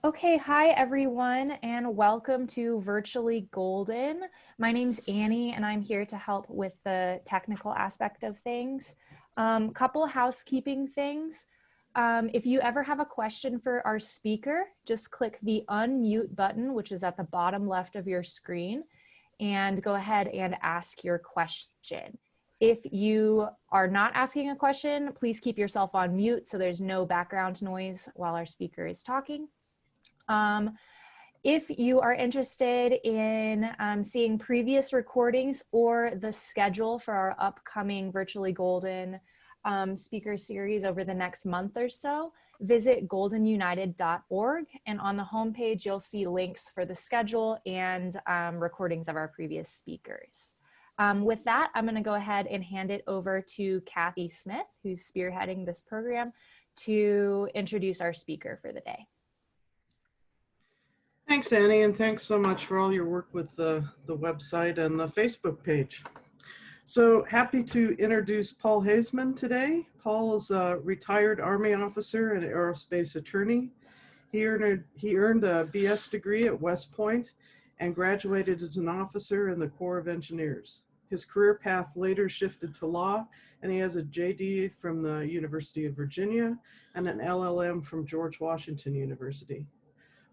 Okay, hi everyone, and welcome to Virtually Golden. My name's Annie, and I'm here to help with the technical aspect of things. Couple housekeeping things. If you ever have a question for our speaker, just click the unmute button, which is at the bottom left of your screen, and go ahead and ask your question. If you are not asking a question, please keep yourself on mute so there's no background noise while our speaker is talking. Um, if you are interested in seeing previous recordings or the schedule for our upcoming Virtually Golden speaker series over the next month or so, visit goldenunited.org. And on the homepage, you'll see links for the schedule and recordings of our previous speakers. With that, I'm going to go ahead and hand it over to Kathy Smith, who's spearheading this program, to introduce our speaker for the day. Thanks, Annie, and thanks so much for all your work with the website and the Facebook page. So happy to introduce Paul Haseman today. Paul is a retired Army officer and aerospace attorney. He earned a BS degree at West Point and graduated as an officer in the Corps of Engineers. His career path later shifted to law, and he has a JD from the University of Virginia and an LLM from George Washington University.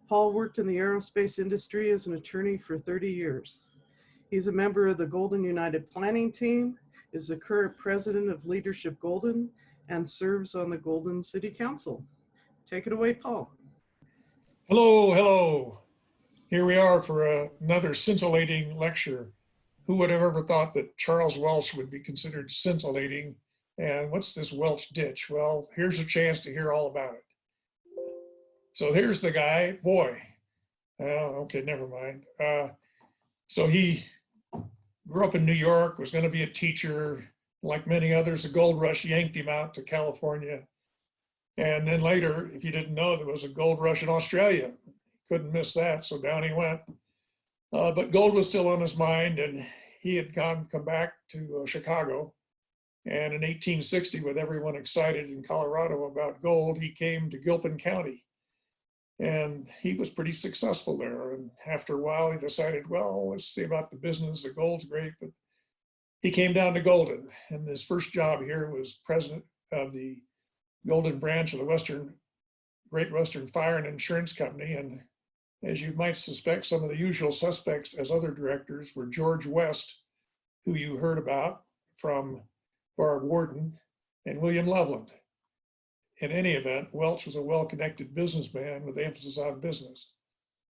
Paul worked in the aerospace industry as an attorney for 30 years. He's a member of the Golden United Planning Team, is the current president of Leadership Golden, and serves on the Golden City Council. Take it away, Paul. Hello, hello. Here we are for another scintillating lecture. Who would have ever thought that Charles Welch would be considered scintillating? And what's this Welch ditch? Well, here's a chance to hear all about it. So here's the guy, boy. Okay, never mind. So he grew up in New York, was going to be a teacher. Like many others, the gold rush yanked him out to California. And then later, if you didn't know, there was a gold rush in Australia. Couldn't miss that, so down he went. But gold was still on his mind, and he had come back to Chicago. And in 1860, with everyone excited in Colorado about gold, he came to Gilpin County. And he was pretty successful there. And after a while, he decided, well, let's see about the business. The gold's great, but he came down to Golden. And his first job here was president of the Golden branch of the Great Western Fire and Insurance Company. And as you might suspect, some of the usual suspects as other directors were George West, who you heard about from Barb Warden, and William Loveland. In any event, Welch was a well-connected businessman with emphasis on business.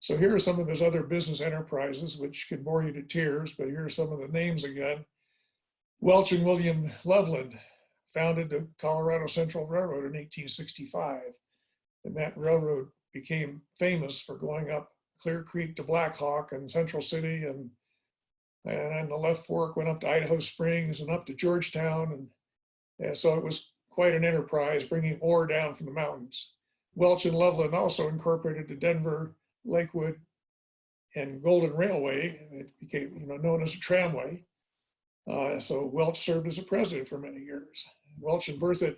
So here are some of his other business enterprises, which can bore you to tears, but here are some of the names again. Welch and William Loveland founded the Colorado Central Railroad in 1865. And that railroad became famous for going up Clear Creek to Black Hawk and Central City, and the left fork went up to Idaho Springs and up to Georgetown. And so it was quite an enterprise bringing ore down from the mountains. Welch and Loveland also incorporated the Denver, Lakewood, and Golden Railway. It became known as a tramway. So Welch served as a president for many years. Welch and Berthoud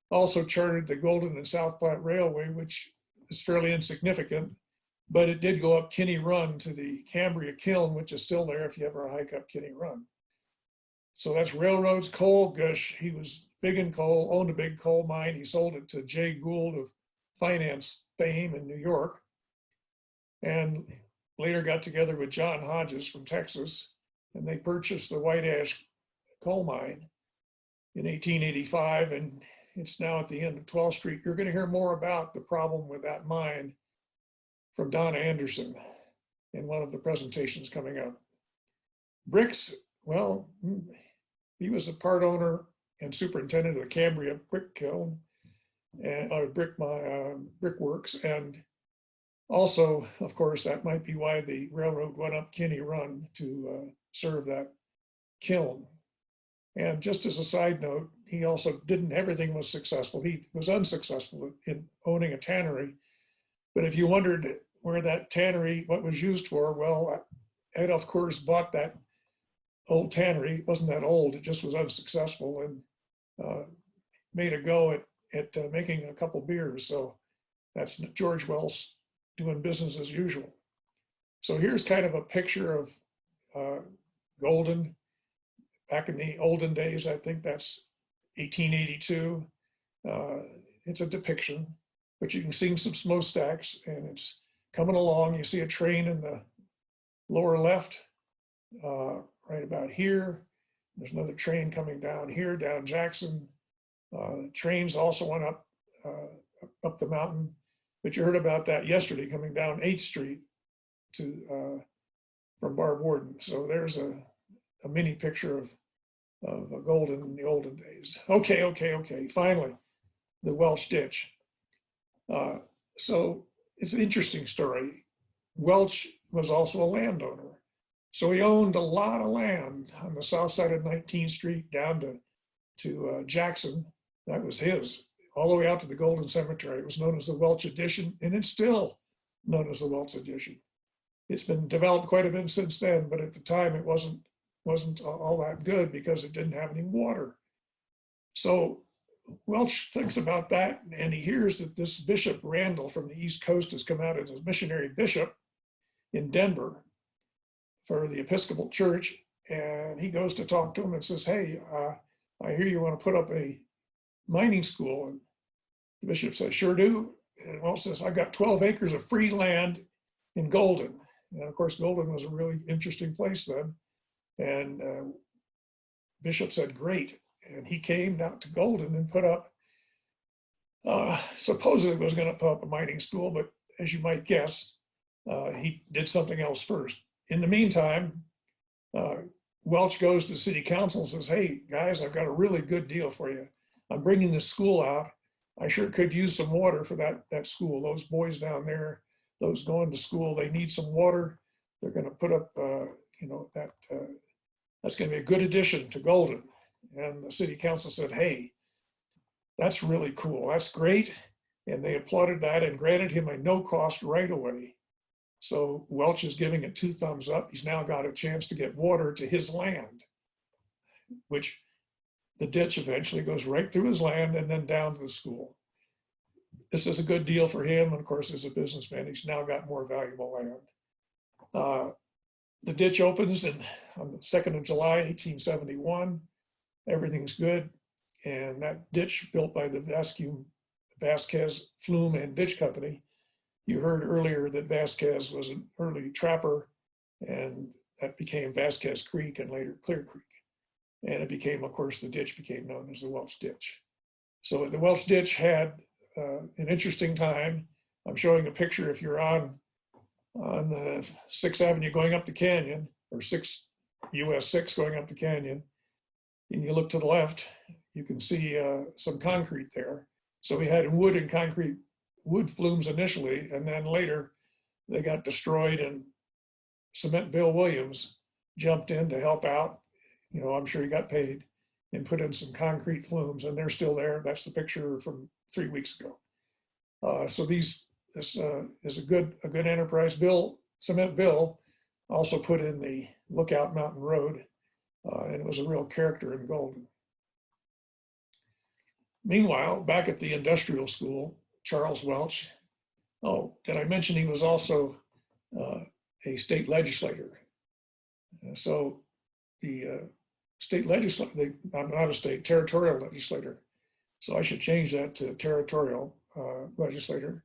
also chartered the Golden and South Platte Railway, which is fairly insignificant, but it did go up Kinney Run to the Cambria Kiln, which is still there if you ever hike up Kinney Run. So that's railroads, coal. Gosh, he was big in coal, owned a big coal mine. He sold it to Jay Gould of finance fame in New York, and later got together with John Hodges from Texas, and they purchased the White Ash coal mine in 1885, and it's now at the end of 12th Street. You're going to hear more about the problem with that mine from Donna Anderson in one of the presentations coming up. Bricks, well, he was a part owner and superintendent of the Cambria brick kiln and brickworks, and also, of course, that might be why the railroad went up Kinney Run to serve that kiln. And just as a side note, he also everything was successful. He was unsuccessful in owning a tannery. But if you wondered where that tannery, what was used for, well, Adolf Coors bought that old tannery. It wasn't that old, it just was unsuccessful, and made a go at making a couple beers. So that's George Welch doing business as usual. So here's kind of a picture of Golden back in the olden days. I think that's 1882. It's a depiction, but you can see some smokestacks, and it's coming along. You see a train in the lower left, right about here. There's another train coming down here, down Jackson. Trains also went up the mountain, but you heard about that yesterday, coming down 8th Street to from Barb Warden. So there's a mini picture of Golden in the olden days. Okay. Finally, the Welch ditch. So it's an interesting story. Welch was also a landowner. So he owned a lot of land on the south side of 19th Street down to Jackson. That was his, all the way out to the Golden Cemetery. It was known as the Welch Addition, and it's still known as the Welch Addition. It's been developed quite a bit since then, but at the time it wasn't all that good because it didn't have any water. So Welch thinks about that, and he hears that this Bishop Randall from the East Coast has come out as a missionary bishop in Denver for the Episcopal Church, and he goes to talk to him and says, hey, I hear you want to put up a mining school. And the bishop says, sure do. And Welch says, I got 12 acres of free land in Golden. And of course, Golden was a really interesting place then. And Bishop said, great. And he came out to Golden and put up, supposedly was going to put up a mining school, but as you might guess, he did something else first. In the meantime, Welch goes to city council and says, hey, guys, I've got a really good deal for you. I'm bringing this school out. I sure could use some water for that school. Those boys down there, those going to school, they need some water. They're going to put up, that's going to be a good addition to Golden. And the city council said, hey, that's really cool. That's great. And they applauded that and granted him a no-cost right away. So Welch is giving it 2 thumbs up. He's now got a chance to get water to his land, which the ditch eventually goes right through his land and then down to the school. This is a good deal for him. And of course, as a businessman, he's now got more valuable land. The ditch opens on the 2nd of July, 1871. Everything's good. And that ditch built by the Vasquez Flume and Ditch Company. You heard earlier that Vasquez was an early trapper, and that became Vasquez Creek and later Clear Creek. And it became, of course, the ditch became known as the Welch Ditch. So the Welch Ditch had an interesting time. I'm showing a picture if you're on 6th Avenue going up the canyon, or US 6 going up the canyon, and you look to the left, you can see some concrete there. So we had wood and concrete, wood flumes initially, and then later they got destroyed, and Cement Bill Williams jumped in to help out. You know, I'm sure he got paid and put in some concrete flumes, and they're still there. That's the picture from 3 weeks ago. So this is a good enterprise. Cement Bill also put in the Lookout Mountain Road, and it was a real character in Golden. Meanwhile, back at the industrial school, Charles Welch, did I mention he was also a state legislator? So the state legislator, not a state, territorial legislator. So I should change that to territorial legislator.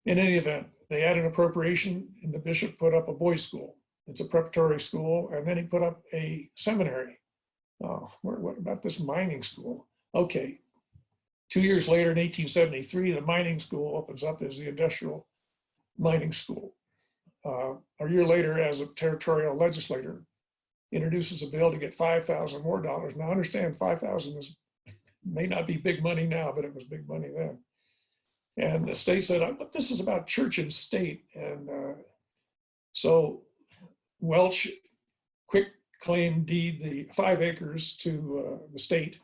In any event, they had an appropriation and the bishop put up a boys' school. It's a preparatory school, and then he put up a seminary. What about this mining school? Okay, 2 years later in 1873, the mining school opens up as the industrial mining school. A year later, as a territorial legislator, introduces a bill to get $5,000 more dollars. Now understand, 5,000 may not be big money now, but it was big money then. And the state said, but this is about church and state. And so Welch quick claim deed the 5 acres to the state.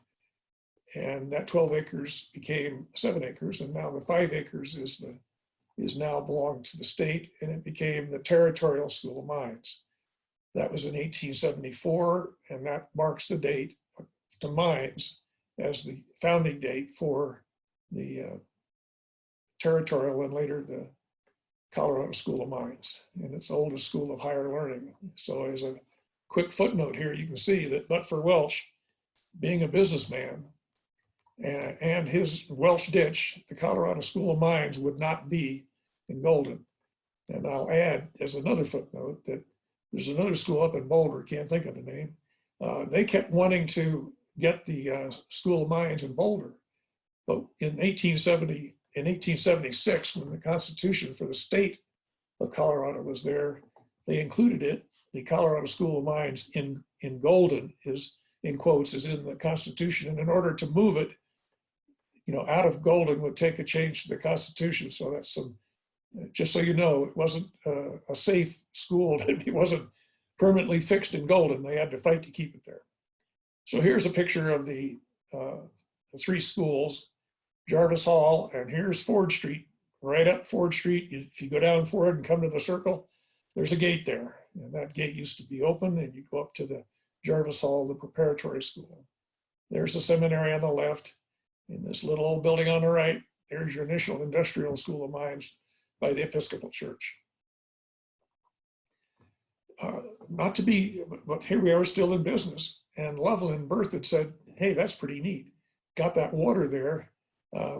And that 12 acres became 7 acres. And now the 5 acres is now belonged to the state, and it became the Territorial School of Mines. That was in 1874, and that marks the date to mines as the founding date for the territorial and later the Colorado School of Mines, and it's the oldest school of higher learning. So as a quick footnote here, you can see that but for Welch being a businessman and his Welch ditch, the Colorado School of Mines would not be in Golden. And I'll add as another footnote that there's another school up in Boulder, can't think of the name. They kept wanting to get the School of Mines in Boulder, but in 1876, when the Constitution for the state of Colorado was there, they included it. The Colorado School of Mines in Golden is, in quotes, is in the Constitution. And in order to move it, out of Golden would take a change to the Constitution. So that's some, just so you know, it wasn't a safe school. It wasn't permanently fixed in Golden. They had to fight to keep it there. So here's a picture of the three schools, Jarvis Hall, and here's Ford Street. Right up Ford Street, if you go down Ford and come to the circle, there's a gate there. And that gate used to be open, and you go up to the Jarvis Hall, the preparatory school. There's the seminary on the left. In this little old building on the right, there's your initial industrial school of mines by the Episcopal Church. Not to be, but here we are still in business. And Lovell and Berthoud said, hey, that's pretty neat. Got that water there.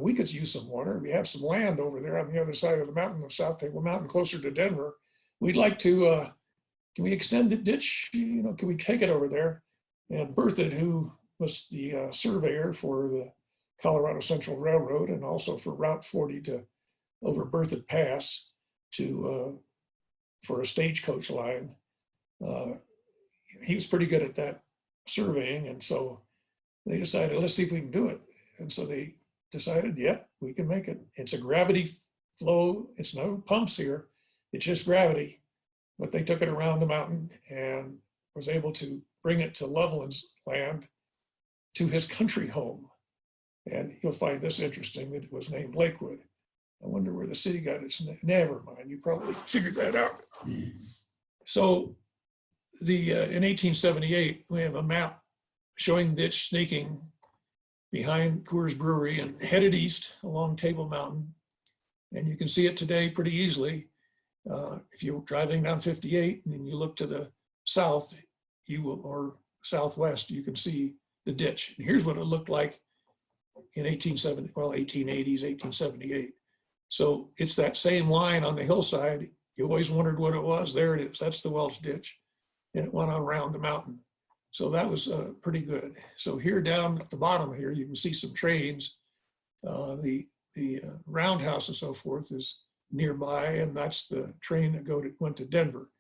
We could use some water. We have some land over there on the other side of the mountain, of South Table Mountain, closer to Denver. We'd like to, can we extend the ditch? Can we take it over there? And Berthoud, who was the surveyor for the Colorado Central Railroad and also for Route 40 to over Berthoud Pass to for a stagecoach line. He was pretty good at that surveying, and so they decided, let's see if we can do it. And so they decided, yep, we can make it. It's a gravity flow. It's no pumps here. It's just gravity. But they took it around the mountain and was able to bring it to Loveland's land, to his country home. And you'll find this interesting, that it was named Lakewood. I wonder where the city got its name. Never mind, you probably figured that out. So in 1878, we have a map showing the ditch snaking behind Coors Brewery and headed east along Table Mountain. And you can see it today pretty easily. If you're driving down 58 and you look to the south, or southwest, you can see the ditch. And here's what it looked like in 1880s, 1878. So it's that same line on the hillside. You always wondered what it was. There it is. That's the Welch ditch. And it went on around the mountain. So that was pretty good. So here down at the bottom here, you can see some trains. The roundhouse and so forth is nearby, and that's the train that went to Denver.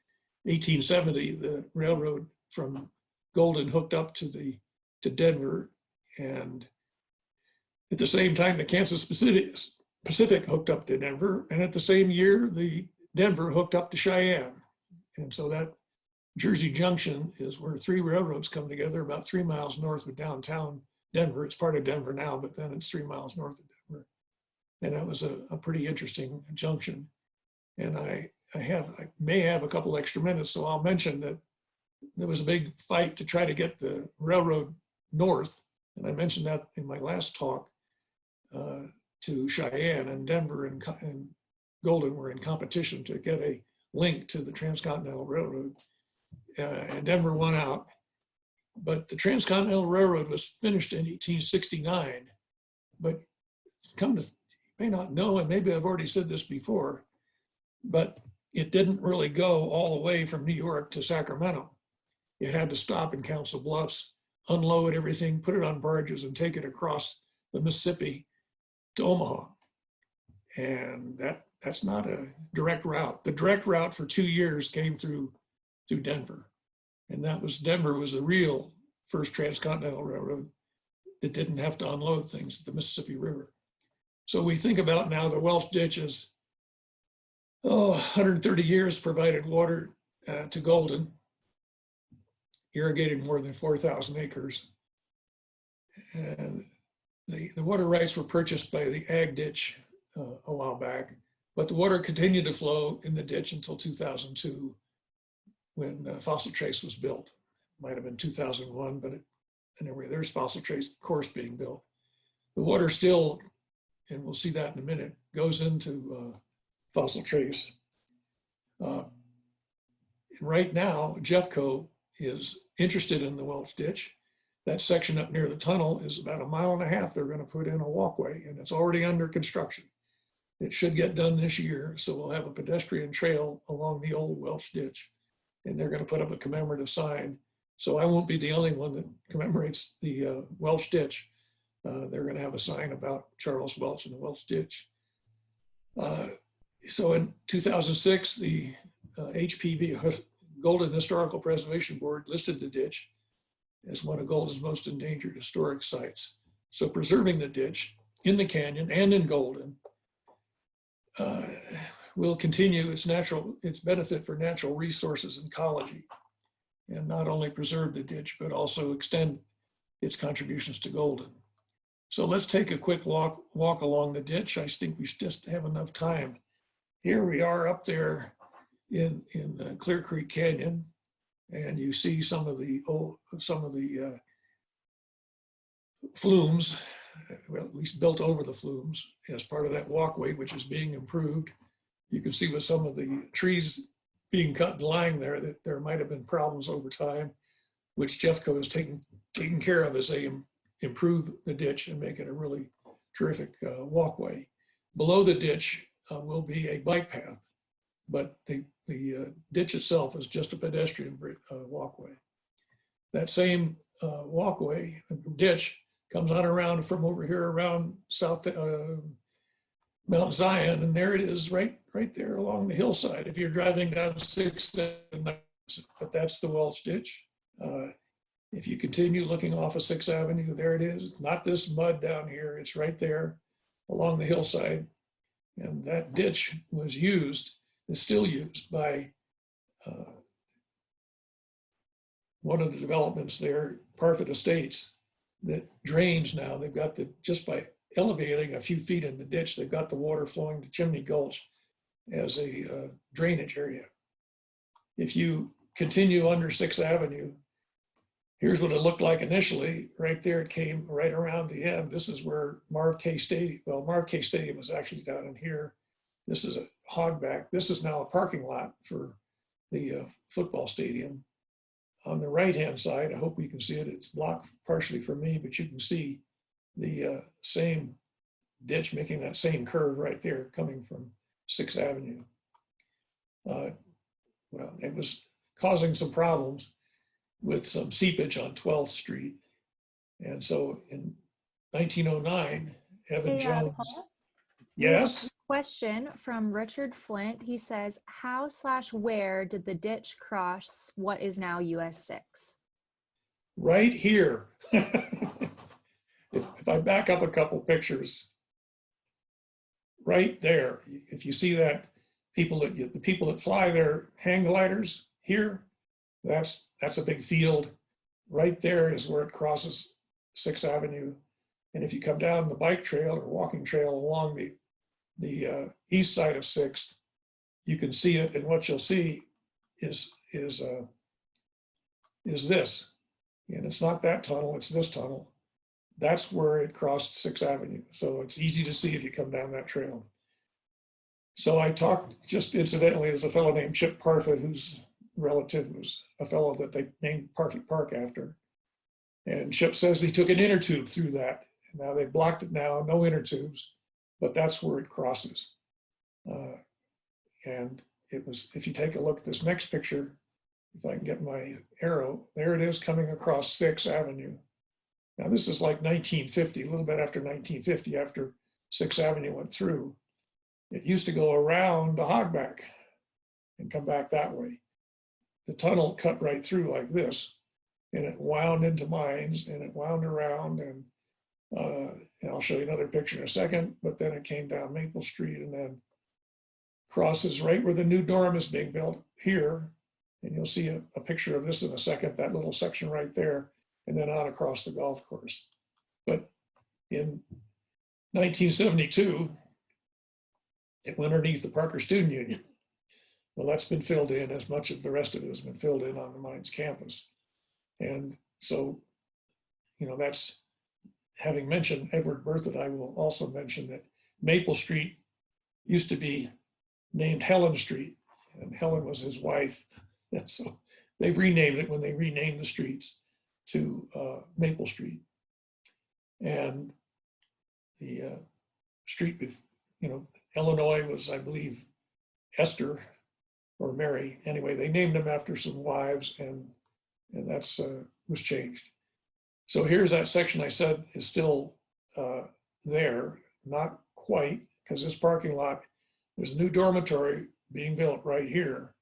1870, the railroad from Golden hooked up to Denver, and at the same time, the Kansas Pacific hooked up to Denver, and at the same year, the Denver hooked up to Cheyenne. And so that Jersey Junction is where three railroads come together about 3 miles north of downtown Denver. It's part of Denver now, but then it's 3 miles north of Denver. And that was a pretty interesting junction. And I may have a couple extra minutes, so I'll mention that there was a big fight to try to get the railroad north. And I mentioned that in my last talk to Cheyenne, and Denver and Golden were in competition to get a link to the Transcontinental Railroad. And Denver won out. But the Transcontinental Railroad was finished in 1869. But you may not know, and maybe I've already said this before, but it didn't really go all the way from New York to Sacramento. It had to stop in Council Bluffs, unload everything, put it on barges, and take it across the Mississippi to Omaha. And that's not a direct route. The direct route for 2 years came through Denver. And Denver was the real first transcontinental railroad that didn't have to unload things at the Mississippi River. So we think about now the Welch ditch is, 130 years provided water to Golden, irrigated more than 4,000 acres. And the water rights were purchased by the Ag Ditch a while back, but the water continued to flow in the ditch until 2002 when Fossil Trace was built. Might have been 2001, but anyway, there's Fossil Trace course being built. The water still, and we'll see that in a minute, goes into fossil trace. Right now, Jeffco is interested in the Welch ditch. That section up near the tunnel is about 1.5 miles. They're going to put in a walkway, and it's already under construction. It should get done this year, so we'll have a pedestrian trail along the old Welch ditch, and they're going to put up a commemorative sign. So I won't be the only one that commemorates the Welch ditch. They're going to have a sign about Charles Welch and the Welch ditch. So in 2006, the HPB, Golden Historical Preservation Board, listed the ditch as one of Golden's most endangered historic sites. So preserving the ditch in the canyon and in Golden will continue its benefit for natural resources and ecology, and not only preserve the ditch, but also extend its contributions to Golden. So let's take a quick walk along the ditch. I think we just have enough time. Here we are up there in Clear Creek Canyon, and you see some of the flumes, well, at least built over the flumes as part of that walkway, which is being improved. You can see with some of the trees being cut and lying there that there might have been problems over time, which Jeffco is taking care of as they improve the ditch and make it a really terrific walkway. Below the ditch will be a bike path, but the ditch itself is just a pedestrian walkway. That same walkway, ditch, comes on around from over here around South Mount Zion, and there it is right there along the hillside. If you're driving down 6th and 9th, but that's the Welch ditch. If you continue looking off of 6th Avenue, there it is. Not this mud down here, it's right there along the hillside. And that ditch was used, is still used by one of the developments there, Parfit Estates, that drains now. They've got just by elevating a few feet in the ditch, they've got the water flowing to Chimney Gulch as a drainage area. If you continue under 6th Avenue, here's what it looked like initially. Right there, it came right around the end. This is where Marv K Stadium, well, Marv K Stadium is actually down in here. This is a hogback. This is now a parking lot for the football stadium. On the right-hand side, I hope you can see it. It's blocked partially for me, but you can see the same ditch making that same curve right there coming from 6th Avenue. Well, it was causing some problems with some seepage on 12th Street. And so in 1909, Evan Jones. Paul? Yes? Question from Richard Flint. He says, how/where did the ditch cross what is now US 6? Right here. If I back up a couple pictures, right there, if you see that, the people that fly their hang gliders here, that's a big field. Right there is where it crosses 6th Avenue. And if you come down the bike trail or walking trail along the east side of 6th, you can see it. And what you'll see is this. And it's not that tunnel, it's this tunnel. That's where it crossed 6th Avenue. So it's easy to see if you come down that trail. So I talked just incidentally, there's a fellow named Chip Parfit, whose relative was a fellow that they named Parfit Park after. And Chip says he took an inner tube through that. Now they've blocked it now, no inner tubes, but that's where it crosses. And it was, if you take a look at this next picture, if I can get my arrow, there it is coming across 6th Avenue. Now this is like 1950, a little bit after 1950, after 6th Avenue went through. It used to go around the hogback and come back that way. The tunnel cut right through like this, and it wound into mines, and it wound around, and I'll show you another picture in a second, but then it came down Maple Street and then crosses right where the new dorm is being built here. And you'll see a picture of this in a second, that little section right there, and then on across the golf course. But in 1972, it went underneath the Parker Student Union. Well, that's been filled in, as much of the rest of it has been filled in on the Mines campus. And so, that's, having mentioned Edward Berthoud, I will also mention that Maple Street used to be named Helen Street, and Helen was his wife. And so they've renamed it when they renamed the streets to Maple Street. And the street, Illinois was, I believe, Esther or Mary. Anyway, they named them after some wives, and that's was changed. So here's that section I said is still there, not quite, because this parking lot, there's a new dormitory being built right here.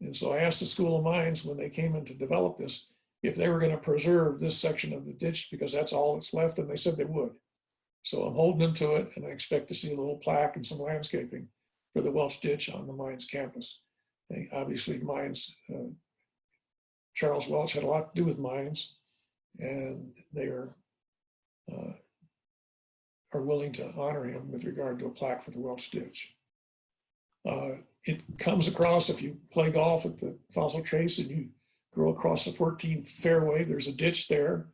And so I asked the School of Mines when they came in to develop this, if they were going to preserve this section of the ditch, because that's all that's left, and they said they would. So I'm holding them to it, and I expect to see a little plaque and some landscaping for the Welch ditch on the Mines campus. And obviously Mines, Charles Welch had a lot to do with Mines, and they are willing to honor him with regard to a plaque for the Welch ditch. It comes across, if you play golf at the Fossil Trace and you go across the 14th fairway, there's a ditch there.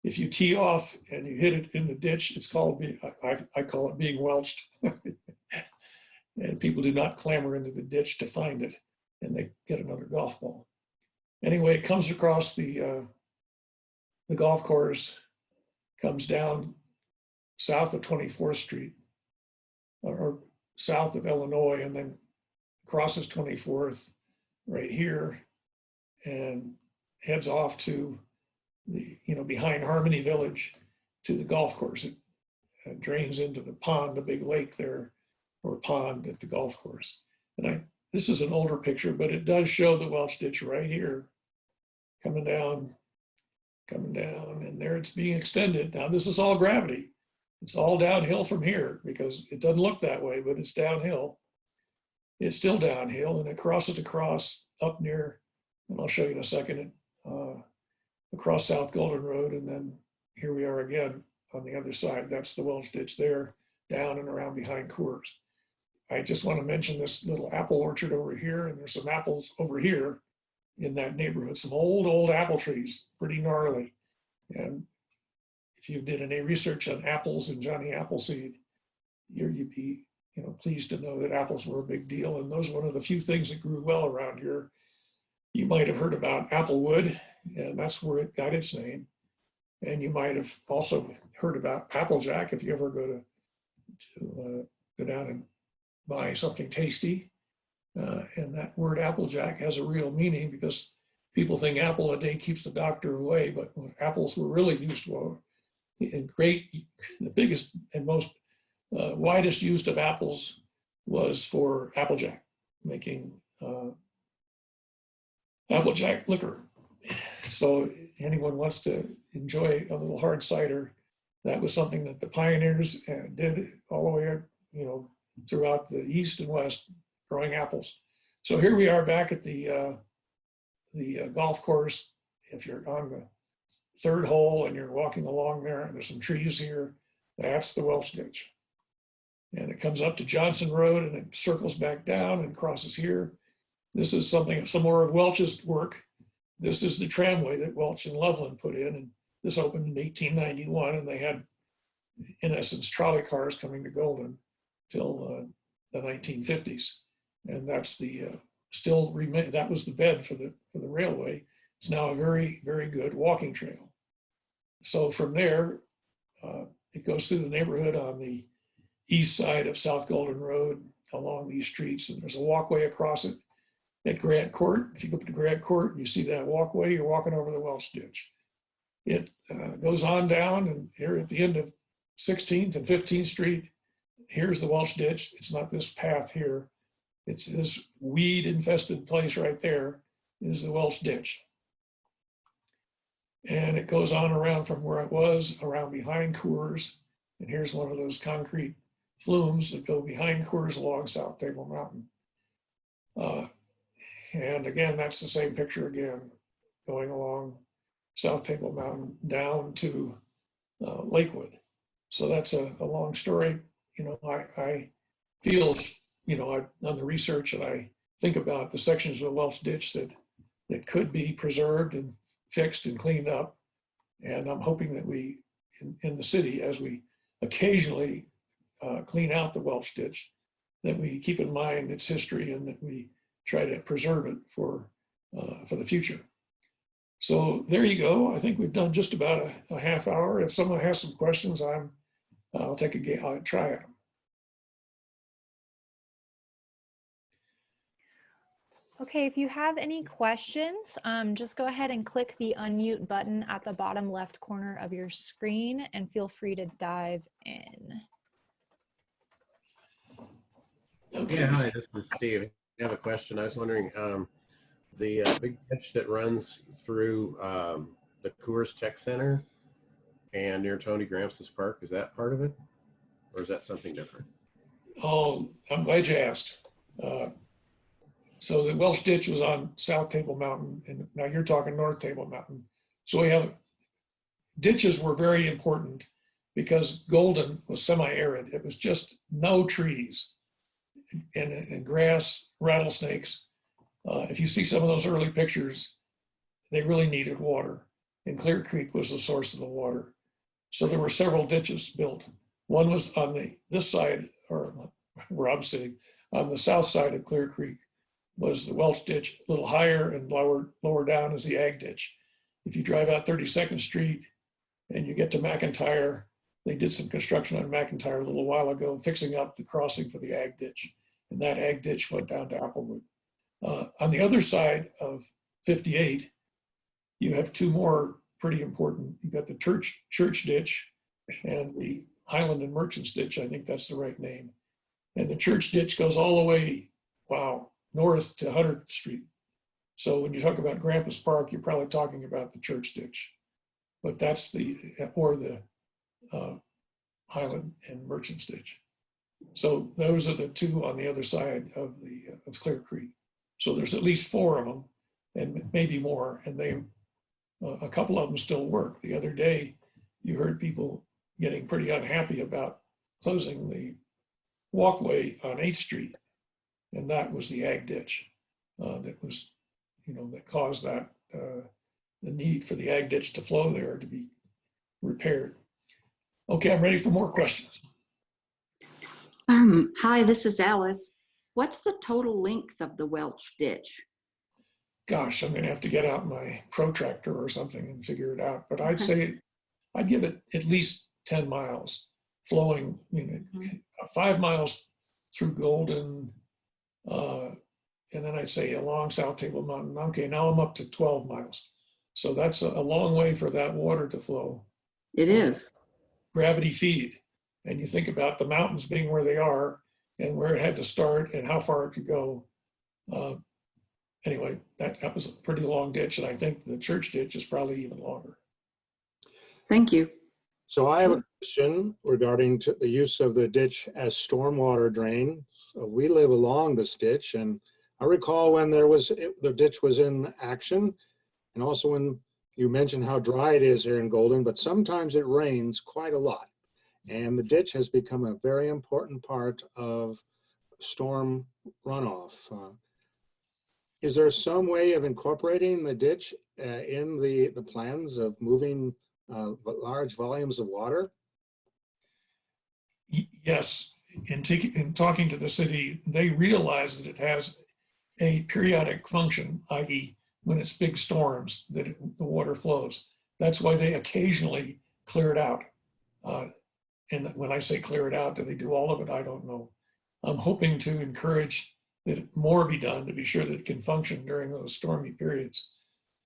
If you tee off and you hit it in the ditch, it's called, I call it being welched. And people do not clamber into the ditch to find it, and they get another golf ball. Anyway, it comes across the golf course, comes down south of 24th Street, or south of Illinois, and then crosses 24th right here and heads off to the, behind Harmony Village to the golf course. It drains into the pond, the big lake there, or pond at the golf course. And this is an older picture, but it does show the Welch ditch right here, coming down, and there it's being extended. Now this is all gravity. It's all downhill from here because it doesn't look that way, but it's downhill. It's still downhill, and it crosses across up near, and I'll show you in a second, across South Golden Road, and then here we are again on the other side. That's the Welch ditch there, down and around behind Coors. I just want to mention this little apple orchard over here, and there's some apples over here in that neighborhood, some old apple trees, pretty gnarly. And if you did any research on apples and Johnny Appleseed, you'd be pleased to know that apples were a big deal. And those are one of the few things that grew well around here. You might have heard about applewood, and that's where it got its name. And you might have also heard about Applejack if you ever go down and buy something tasty. And that word Applejack has a real meaning because people think apple a day keeps the doctor away, but apples were really used well. The biggest and most widest use of apples was for Applejack, making Applejack liquor. So anyone wants to enjoy a little hard cider, that was something that the pioneers did all the way, throughout the East and West, growing apples. So here we are back at the golf course. If you're on the third hole and you're walking along there, and there's some trees here, that's the Welch ditch. And it comes up to Johnson Road and it circles back down and crosses here. This is some more of Welch's work. This is the tramway that Welch and Loveland put in, and this opened in 1891, and they had, in essence, trolley cars coming to Golden till the 1950s. And that's that was the bed for the railway. It's now a very, very good walking trail. So from there, it goes through the neighborhood on the east side of South Golden Road along these streets, and there's a walkway across it at Grant Court. If you go up to Grant Court and you see that walkway, you're walking over the Welch ditch. It goes on down, and here at the end of 16th and 15th Street, here's the Welch ditch. It's not this path here. It's this weed infested place right there is the Welch ditch. And it goes on around from where it was, around behind Coors. And here's one of those concrete flumes that go behind Coors along South Table Mountain. And again, that's the same picture again, going along South Table Mountain down to Lakewood. So that's a long story. I feel, I've done the research, and I think about the sections of the Welch ditch that could be preserved and fixed and cleaned up. And I'm hoping that we, in the city, as we occasionally clean out the Welch ditch, that we keep in mind its history and that we try to preserve it for the future. So there you go. I think we've done just about a half hour. If someone has some questions, I'll try at them. Okay, if you have any questions, just go ahead and click the unmute button at the bottom left corner of your screen and feel free to dive in. Okay. Yeah, hi, this is Steve. I have a question. I was wondering, the big ditch that runs through the Coors Tech Center and near Tony Gramsci's Park, is that part of it? Or is that something different? Oh, I'm glad you asked. So the Welch ditch was on South Table Mountain, and now you're talking North Table Mountain. So we have, ditches were very important because Golden was semi-arid. It was just no trees and grass, rattlesnakes. If you see some of those early pictures, they really needed water. And Clear Creek was the source of the water. So there were several ditches built. One was on this side, or where I'm sitting, on the south side of Clear Creek was the Welch ditch. A little higher and lower down is the Ag ditch. If you drive out 32nd Street and you get to McIntyre, they did some construction on McIntyre a little while ago, fixing up the crossing for the Ag ditch. And that Ag ditch went down to Applewood. On the other side of 58, you have two more pretty important. You've got the church ditch and the Highland and Merchants ditch. I think that's the right name. And the church ditch goes all the way, north to 100th Street. So when you talk about Grampas Park, you're probably talking about the church ditch. But that's the Highland and Merchants ditch. So those are the two on the other side of Clear Creek. So there's at least four of them, and maybe more. And a couple of them still work. The other day, you heard people getting pretty unhappy about closing the walkway on 8th Street, and that was the Ag ditch that was, that caused that the need for the Ag ditch to flow there to be repaired. Okay, I'm ready for more questions. Hi, this is Alice. What's the total length of the Welch ditch? Gosh, I'm going to have to get out my protractor or something and figure it out. But I'd say I'd give it at least 10 miles flowing, 5 miles through Golden. And then I'd say along South Table Mountain. Okay, now I'm up to 12 miles. So that's a long way for that water to flow. It is. Gravity feed. And you think about the mountains being where they are and where it had to start and how far it could go. Anyway, that was a pretty long ditch. And I think the church ditch is probably even longer. Thank you. So I have a question regarding the use of the ditch as stormwater drain. So we live along this ditch, and I recall when the ditch was in action, and also when you mentioned how dry it is here in Golden, but sometimes it rains quite a lot. And the ditch has become a very important part of storm runoff. Is there some way of incorporating the ditch in the plans of moving large volumes of water? Yes, in talking to the city, they realize that it has a periodic function, i.e. when it's big storms, that the water flows. That's why they occasionally clear it out. And when I say clear it out, do they do all of it? I don't know. I'm hoping to encourage that more be done to be sure that it can function during those stormy periods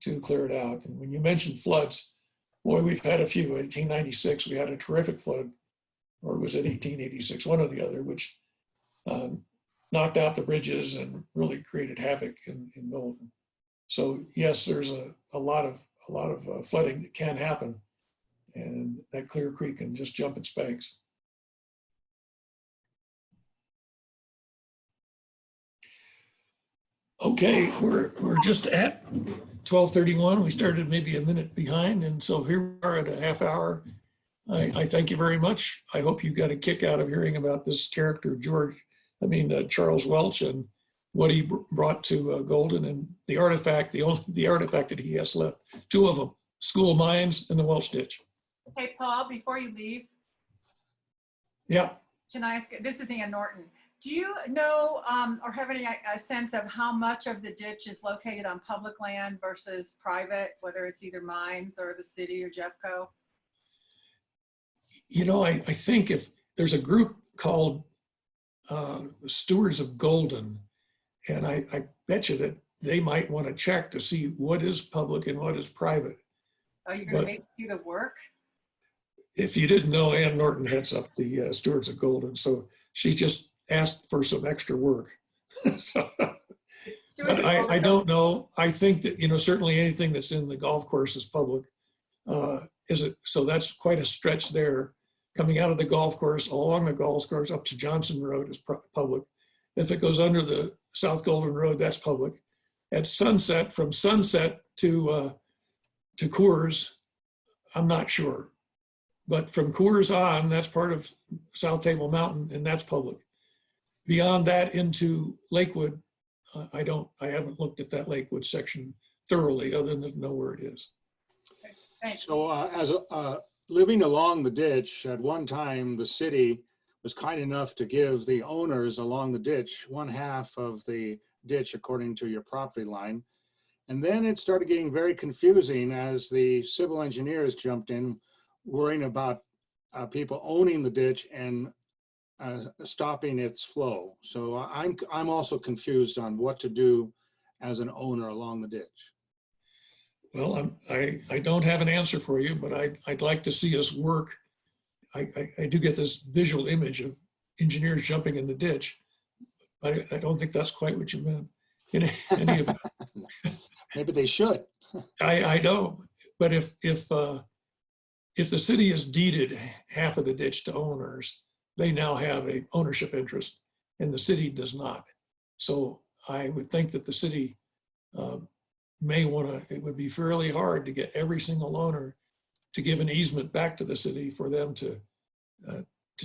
to clear it out. And when you mentioned floods, boy, we've had a few. 1896, we had a terrific flood, or was it 1886, one or the other, which knocked out the bridges and really created havoc in Golden. So yes, there's a lot of flooding that can happen, and that Clear Creek can just jump its banks. Okay, we're just at 12:31. We started maybe a minute behind, and so here we are at a half hour. I thank you very much. I hope you got a kick out of hearing about this character, Charles Welch, and what he brought to Golden, and the artifact that he has left. Two of them, School of Mines and the Welch Ditch. Hey, Paul, before you leave, Yeah. can I ask, this is Ann Norton. Do you know or have any sense of how much of the ditch is located on public land versus private, whether it's either mines or the city or Jeffco? You know, I think if there's a group called Stewards of Golden, and I bet you that they might want to check to see what is public and what is private. Oh, you're going to make me do the work? If you didn't know, Ann Norton heads up the Stewards of Golden, so she just asked for some extra work. So, but I don't know. I think that, you know, certainly anything that's in the golf course is public. So that's quite a stretch there. Coming out of the golf course, along the golf course up to Johnson Road is public. If it goes under the South Golden Road, that's public. At Sunset, from Sunset to Coors, I'm not sure. But from Coors on, that's part of South Table Mountain, and that's public. Beyond that into Lakewood, I haven't looked at that Lakewood section thoroughly, other than to know where it is. Thanks. So as living along the ditch, at one time, the city was kind enough to give the owners along the ditch 1/2 of the ditch according to your property line. And then it started getting very confusing as the civil engineers jumped in, worrying about people owning the ditch and stopping its flow. So I'm also confused on what to do as an owner along the ditch. Well, I don't have an answer for you, but I'd like to see us work. I do get this visual image of engineers jumping in the ditch. I don't think that's quite what you meant. In any event. Maybe they should. I know, but if the city has deeded half of the ditch to owners, they now have a ownership interest, and the city does not. So I would think that the city may want to. It would be fairly hard to get every single owner to give an easement back to the city for them to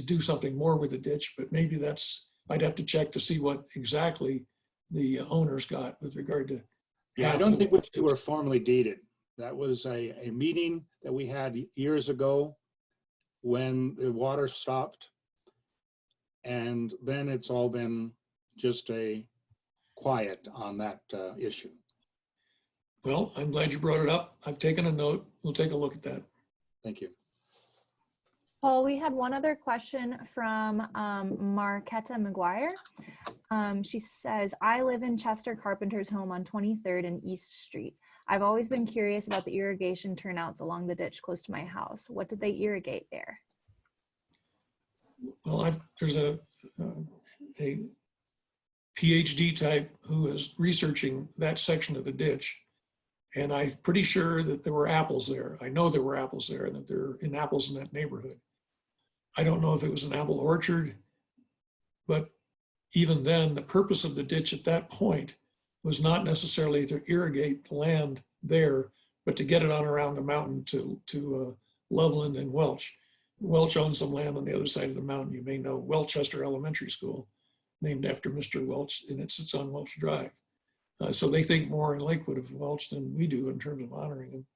do something more with the ditch. But maybe that's. I'd have to check to see what exactly the owners got with regard to. Yeah, I don't think we were formally deeded. That was a meeting that we had years ago when the water stopped. And then it's all been just a quiet on that issue. Well, I'm glad you brought it up. I've taken a note. We'll take a look at that. Thank you. Paul, we had one other question from Marquetta McGuire. She says, I live in Chester Carpenter's home on 23rd and East Street. I've always been curious about the irrigation turnouts along the ditch close to my house. What did they irrigate there? Well, there's a PhD type who is researching that section of the ditch. And I'm pretty sure that there were apples there. I know there were apples there and that there are apples in that neighborhood. I don't know if it was an apple orchard, but even then, the purpose of the ditch at that point was not necessarily to irrigate the land there, but to get it on around the mountain to Loveland and Welch. Welch owns some land on the other side of the mountain. You may know Welchester Elementary School, named after Mr. Welch, and it sits on Welch Drive. So they think more in Lakewood of Welch than we do in terms of honoring him.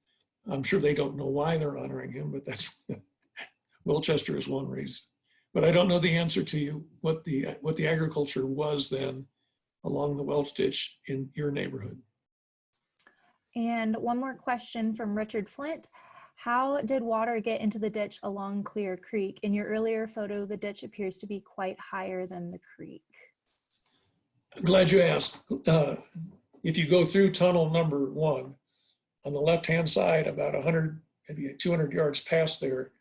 I'm sure they don't know why they're honoring him, but that's Welchester is one reason. But I don't know the answer to you what the agriculture was then along the Welch ditch in your neighborhood. And one more question from Richard Flint. How did water get into the ditch along Clear Creek? In your earlier photo, the ditch appears to be quite higher than the creek. I'm glad you asked. If you go through tunnel number 1, on the left-hand side, about 100, maybe 200 yards past there,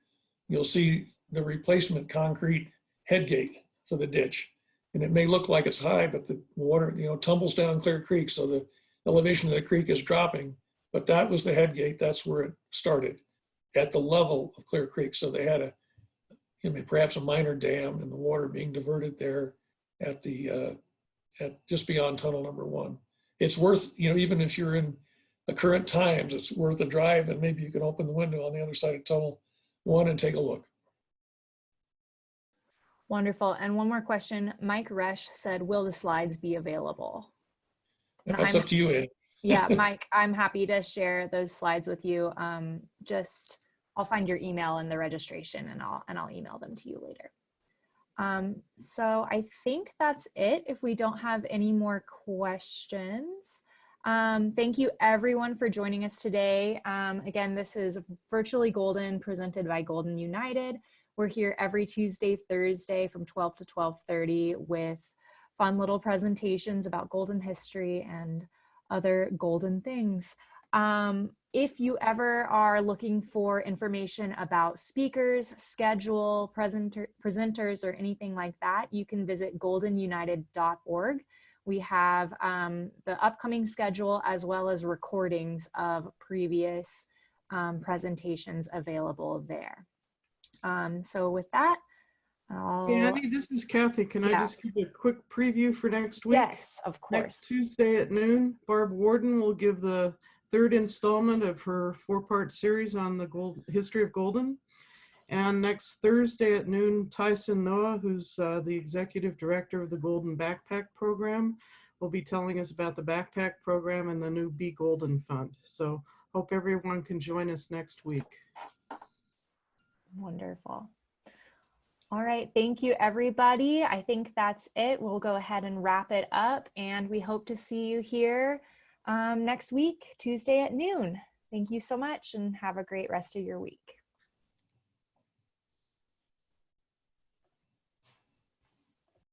you'll see the replacement concrete headgate for the ditch. And it may look like it's high, but the water, tumbles down Clear Creek, so the elevation of the creek is dropping. But that was the headgate. That's where it started, at the level of Clear Creek. So they had perhaps a minor dam, and the water being diverted there at just beyond tunnel number 1. It's worth, even if you're in the current times, it's worth a drive, and maybe you can open the window on the other side of tunnel 1 and take a look. Wonderful. And one more question. Mike Resch said, will the slides be available? That's up to you, Ed. Yeah, Mike, I'm happy to share those slides with you. I'll find your email in the registration, and I'll email them to you later. So I think that's it if we don't have any more questions. Thank you everyone for joining us today. Again, this is Virtually Golden presented by Golden United. We're here every Tuesday, Thursday from 12 to 12:30 with fun little presentations about golden history and other golden things. If you ever are looking for information about speakers, schedule, presenters, or anything like that, you can visit goldenunited.org. We have the upcoming schedule as well as recordings of previous presentations available there. So with that, Hey, Annie, this is Kathy. Can I just give a quick preview for next week? Yes, of course. Next Tuesday at noon, Barb Warden will give the third installment of her 4-part series on the history of Golden. And next Thursday at noon, Tyson Noah, who's the executive director of the Golden Backpack Program, will be telling us about the backpack program and the new Be Golden Fund. So hope everyone can join us next week. Wonderful. All right, thank you everybody. I think that's it. We'll go ahead and wrap it up, and we hope to see you here next week, Tuesday at noon. Thank you so much and have a great rest of your week.